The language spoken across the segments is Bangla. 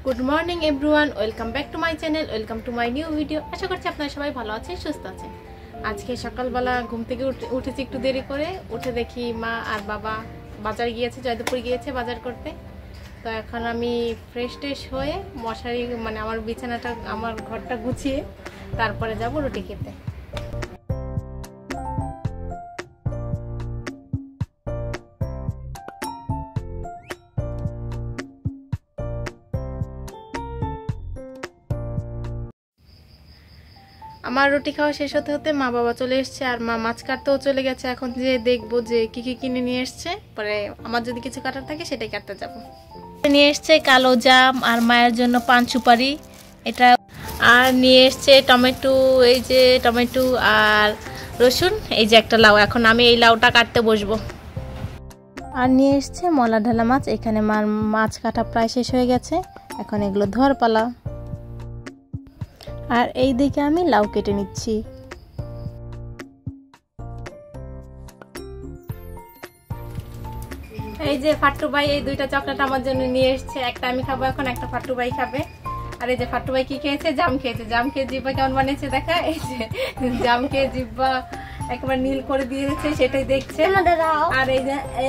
Good morning everyone, welcome back to my channel, welcome to my new video. আশা করছি আপনারা সবাই ভালো আছেন, সুস্থ আছেন। আজকে সকালবেলা ঘুম থেকে উঠেছি একটু দেরি করে। উঠে দেখি মা আর বাবা বাজার গিয়েছে, জয়দেবপুর গিয়েছে বাজার করতে। তো এখন আমি ফ্রেশ ট্রেশ হয়ে মশারি আমার বিছানাটা আমার ঘরটা গুছিয়ে তারপরে যাব রুটি খেতে। আমার রুটি খাওয়া শেষ হতে হতে মা বাবা চলে এসছে, আর মা মাছ কাটতেও চলে গেছে। এখন যে দেখবো যে কি কি কিনে নিয়ে এসছে, পরে আমার যদি কিছু কাটার থাকে সেটাই কাটতে যাব। নিয়ে এসছে কালো জাম, আর মায়ের জন্য পান সুপারি এটা, আর নিয়ে এসছে টমেটো, এই যে টমেটো আর রসুন, এই যে একটা লাউ। এখন আমি এই লাউটা কাটতে বসবো। আর নিয়ে এসছে মলা ঢালা মাছ। এখানে মাছ কাটা প্রায় শেষ হয়ে গেছে, এখন এগুলো ধোয়ার পালা। আর এই দিকে আমি লাউ কেটে নিচ্ছি। এই যে ফাট্টু ভাই এই দুইটা চকলেট আমার জন্য নিয়ে এসছে, একটা আমি খাবো এখন, একটা ফাট্টু ভাই খাবে। আর এই যে ফাট্টু ভাই কি খেয়েছে? জাম খেয়েছে। জাম খেয়ে জিব্বা কেমন বানিয়েছে দেখা, এই যে জাম খেয়ে জিব্বা একবার নীল করে দিয়েছে, সেটাই দেখছে। আর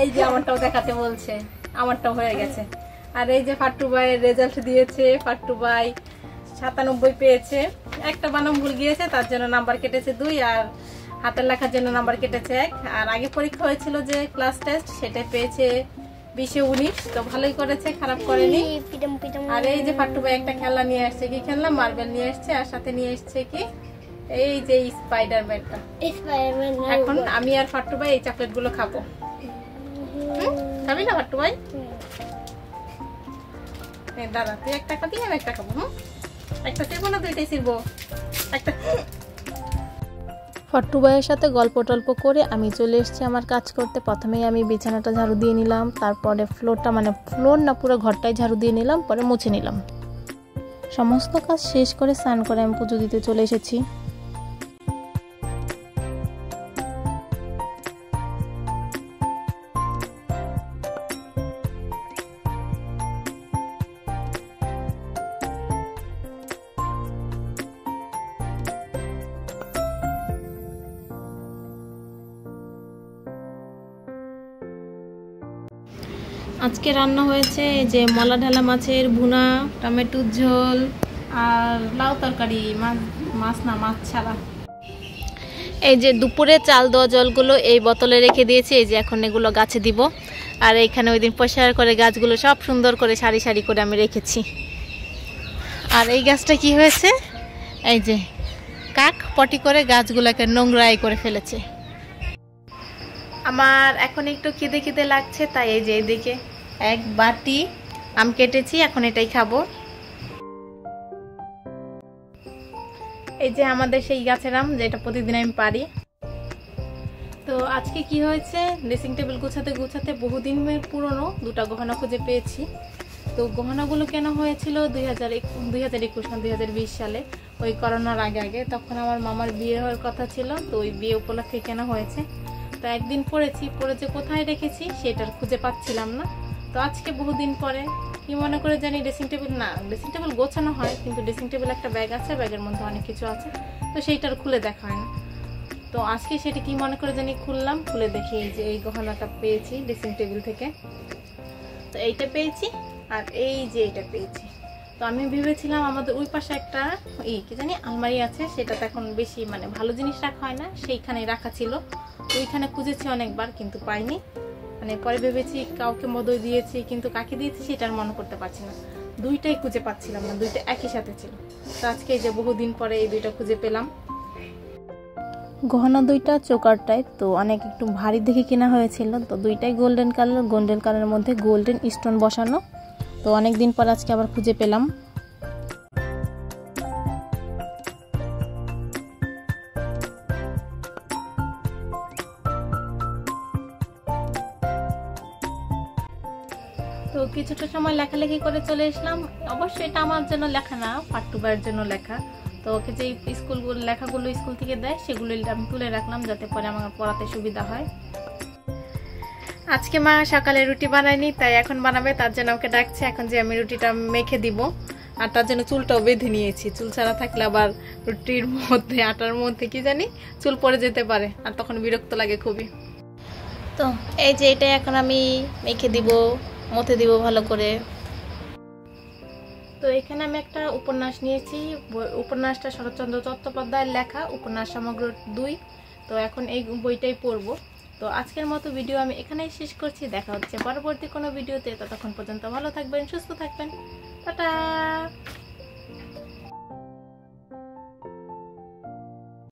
এই যে আমারটাও দেখাতে বলছে, আমারটাও হয়ে গেছে। আর এই যে ফাট্টু ভাইয়ের রেজাল্ট দিয়েছে, ফাট্টু ভাই 97 পেয়েছে। একটা বানাম ভুল গিয়েছে, তার জন্য নাম্বার কেটেছে 2, আর হাতের লেখার জন্য নাম্বার কেটেছে 1। আর আগে পরীক্ষা হয়েছিল যে ক্লাস টেস্ট, সেটা পেয়েছে 20-19, তো ভালোই করেছে, খারাপ করেনি। আর এই যে ফাট্টু ভাই একটা খেলনা নিয়ে আসছে, কি খেলনা? মার্বেল নিয়ে আসছে, আর সাথে নিয়ে আসছে কি এই যে স্পাইডারম্যানটা। এখন আমি আর ফাট্টু ভাই এই চকলেট গুলো খাবো। খাবি না ফাট্টু ভাই? দাদা তুই একটা খাবি, আমি একটা খাবো। একটা ছিড়বো না, দুইটাই ছিড়বো একটা। ফাট্টু ভাইয়ের সাথে গল্প টল্প করে আমি চলে এসেছি আমার কাজ করতে। প্রথমেই আমি বিছানাটা ঝাড়ু দিয়ে নিলাম, তারপরে ফ্লোর না পুরো ঘরটাই ঝাড়ু দিয়ে নিলাম, পরে মুছে নিলাম। সমস্ত কাজ শেষ করে স্নান করে আমি পুজো দিতে চলে এসেছি। আজকে রান্না হয়েছে যে মলা ঢালা মাছের ভুনা, টমেটোর ঝোল আর লাউ তরকারি, মাছ ছাড়া। এই যে দুপুরে চাল দেওয়া জলগুলো এই বোতলে রেখে দিয়েছি, এই যে এখন এগুলো গাছে দিব। আর এইখানে ওই দিন পরিষ্কার করে গাছগুলো সব সুন্দর করে সারি সারি করে আমি রেখেছি। আর এই গাছটা কি হয়েছে, এই যে কাক পটি করে গাছগুলোকে নোংরাই করে ফেলেছে। আমার এখন একটু খিদে খিদে লাগছে, তাই এই যে এদিকে এক বাটি আম কেটেছি, এখন এটাই খাবো। এই যে আমাদের সেই গাছের আম, যেটা প্রতিদিন আমি পারি। তো আজকে কি হয়েছে, ড্রেসিং টেবিল গুছাতে বহুদিনের পুরনো 2টা গহনা খুঁজে পেয়েছি। তো গহনাগুলো কেনা হয়েছিল 2020 সালে, ওই করোনার আগে। তখন আমার মামার বিয়ে হওয়ার কথা ছিল, তো ওই বিয়ে উপলক্ষে কেনা হয়েছে। তো একদিন পরে যে কোথায় রেখেছি সেটার খুঁজে পাচ্ছিলাম না। তো আজকে বহুদিন পরে কি মনে করে জানি ড্রেসিং টেবিল গোছানো হয়, কিন্তু ড্রেসিং টেবিল একটা ব্যাগ আছে, ব্যাগের মধ্যে অনেক কিছু আছে, তো সেইটার খুলে দেখা হয় না। তো আজকে সেটা কি মনে করে জানি খুললাম, খুলে দেখি এই যে এই গহনাটা পেয়েছি ড্রেসিং টেবিল থেকে। তো এইটা পেয়েছি, আর এই যে এইটা পেয়েছি। তো আমি ভেবেছিলাম আমাদের ওই পাশে একটা কি জানি আলমারি আছে, সেটাতে এখন বেশি ভালো জিনিস রাখা হয় না, সেইখানেই রাখা ছিল। ওইখানে খুঁজেছি অনেকবার, কিন্তু পাইনি। পরে ভেবেছি কাউকে মদই দিয়েছি, কিন্তু কাকে দিয়েছি সেটা আর মনে করতে পারছি না। দুইটাই খুঁজে পাচ্ছিলাম না, দুইটা একই সাথে ছিল। তো আজকে এই যে বহুদিন পরে এই দুইটা খুঁজে পেলাম। গহনা দুইটা চোকার টাইপ, তো অনেক একটু ভারী দেখে কেনা হয়েছিল। তো দুইটাই গোল্ডেন কালারের মধ্যে গোল্ডেন স্টোন বসানো। তো অনেকদিন পর আজকে আবার খুঁজে পেলাম। তো কিছুটা সময় লেখালেখি করে চলে আসলাম। অবশ্যই এটা আমার জন্য লেখা না, ফাট্টু ভাইয়ের জন্য লেখা। তো ওকে যে লেখাগুলো স্কুল থেকে দেয়, সেগুলো আমি তুলে রাখলাম, যাতে পরে আমার পড়াতে সুবিধা হয়। আজকে মা সকালে রুটি বানায়নি, তাই এখন বানাবে, তার জন্য আমাকে ডাকছে এখন যে আমি রুটিটা মেখে দিব। আর তার জন্য চুলটাও বেঁধে নিয়েছি, চুল ছাড়া থাকলে আবার রুটির মধ্যে আটার মধ্যে কি জানি চুল পড়ে যেতে পারে, আর তখন বিরক্ত লাগে খুবই। তো এই যে এটা এখন আমি মেখে দিব, মথে দিব ভালো করে। তো এখানে আমি একটা উপন্যাস নিয়েছি, উপন্যাসটা শরৎচন্দ্র চট্টোপাধ্যায়ের লেখা, উপন্যাস সমগ্র 2। তো এখন এই বইটাই পড়বো। তো আজকের মতো ভিডিও আমি এখানেই শেষ করছি, দেখা হচ্ছে পরবর্তী কোনো ভিডিওতে। ততক্ষণ পর্যন্ত ভালো থাকবেন, সুস্থ থাকবেন, টাটা।